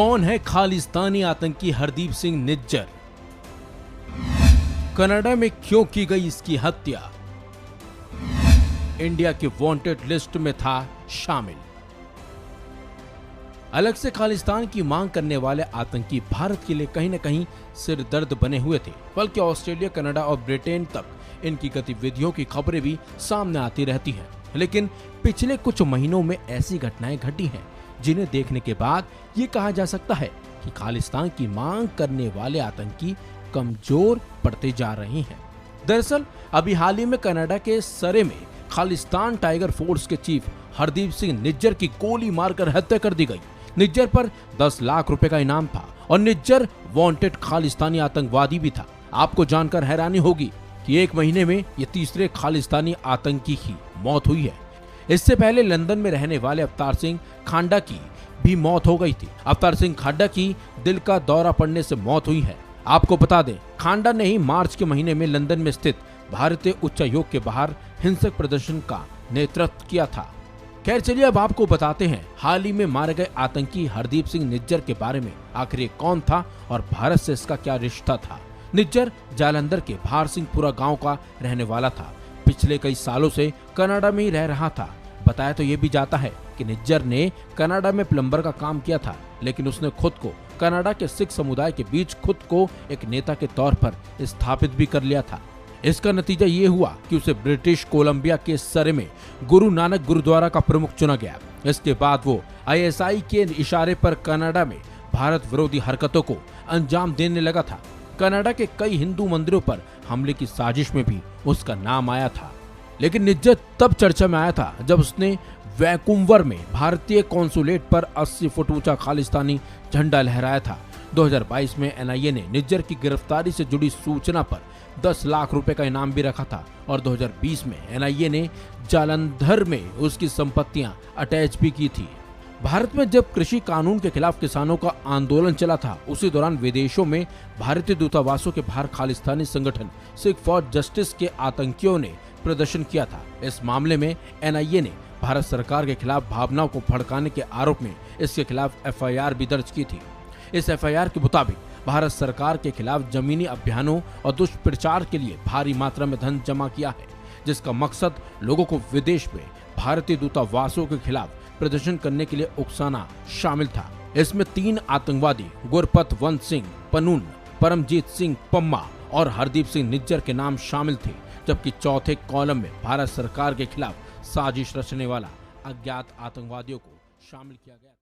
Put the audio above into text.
कौन है खालिस्तानी आतंकी हरदीप सिंह निज्जर? कनाडा में क्यों की गई इसकी हत्या? इंडिया की वांटेड लिस्ट में था शामिल। अलग से खालिस्तान की मांग करने वाले आतंकी भारत के लिए कहीं न कहीं सिर दर्द बने हुए थे, बल्कि ऑस्ट्रेलिया, कनाडा और ब्रिटेन तक इनकी गतिविधियों की खबरें भी सामने आती रहती हैं। लेकिन पिछले कुछ महीनों में ऐसी घटनाएं घटी हैं जिन्हें देखने के बाद ये कहा जा सकता है कि खालिस्तान की मांग करने वाले आतंकी कमजोर पड़ते जा रहे हैं। दरअसल अभी हाल ही में कनाडा के सरे में खालिस्तान टाइगर फोर्स के चीफ हरदीप सिंह निज्जर की गोली मारकर हत्या कर दी गई। निज्जर पर 10 लाख रुपए का इनाम था और निज्जर वांटेड खालिस्तानी आतंकवादी भी था। आपको जानकर हैरानी होगी कि एक महीने में ये तीसरे खालिस्तानी आतंकी की मौत हुई है। इससे पहले लंदन में रहने वाले अवतार सिंह खांडा की भी मौत हो गई थी। अवतार सिंह खांडा की दिल का दौरा पड़ने से मौत हुई है। आपको बता दें, खांडा ने ही मार्च के महीने में लंदन में स्थित भारतीय उच्चायोग के बाहर हिंसक प्रदर्शन का नेतृत्व किया था। खैर चलिए अब आपको बताते हैं हाल ही में मारे गए आतंकी हरदीप सिंह निज्जर के बारे में। आखिर ये कौन था और भारत से इसका क्या रिश्ता था? निज्जर जालंधर के भार सिंहपुरा गांव का रहने वाला था। पिछले कई सालों से कनाडा में ही रह रहा था। बताया तो ये भी जाता है कि निज्जर ने कनाडा में प्लम्बर का काम किया था, लेकिन उसने खुद को कनाडा के सिख समुदाय के बीच खुद को एक नेता के तौर पर स्थापित भी कर लिया था। इसका नतीजा ये हुआ कि उसे ब्रिटिश कोलंबिया के सरे में गुरु नानक गुरुद्वारा का प्रमुख चुना गया। इसके बाद वो ISI के इशारे पर कनाडा में भारत विरोधी हरकतों को अंजाम देने लगा था। कनाडा के कई हिंदू मंदिरों पर हमले की साजिश में भी उसका नाम आया था। लेकिन निज्जर तब चर्चा में आया था जब उसने वैंकूवर में भारतीय कॉन्सुलेट पर 80 फुट ऊंचा खालिस्तानी झंडा लहराया था। 2022 में NIA ने निज्जर की गिरफ्तारी से जुड़ी सूचना पर 10 लाख रुपए का इनाम भी रखा था और 2020 में NIA ने जालंधर में उसकी संपत्तियां अटैच भी की थी। भारत में जब कृषि कानून के खिलाफ किसानों का आंदोलन चला था, उसी दौरान विदेशों में भारतीय दूतावासों के बाहर खालिस्तानी संगठन सिख फॉर जस्टिस के आतंकियों ने प्रदर्शन किया था। इस मामले में NIA ने भारत सरकार के खिलाफ भावनाओं को भड़काने के आरोप में इसके खिलाफ FIR भी दर्ज की थी। इस FIR के मुताबिक भारत सरकार के खिलाफ जमीनी अभियानों और दुष्प्रचार के लिए भारी मात्रा में धन जमा किया है, जिसका मकसद लोगों को विदेश में भारतीय दूतावासों के खिलाफ प्रदर्शन करने के लिए उकसाना शामिल था। इसमें 3 आतंकवादी गुरपतवंत सिंह पनून, परमजीत सिंह पम्मा और हरदीप सिंह निज्जर के नाम शामिल थे, जबकि चौथे कॉलम में भारत सरकार के खिलाफ साजिश रचने वाला अज्ञात आतंकवादियों को शामिल किया गया।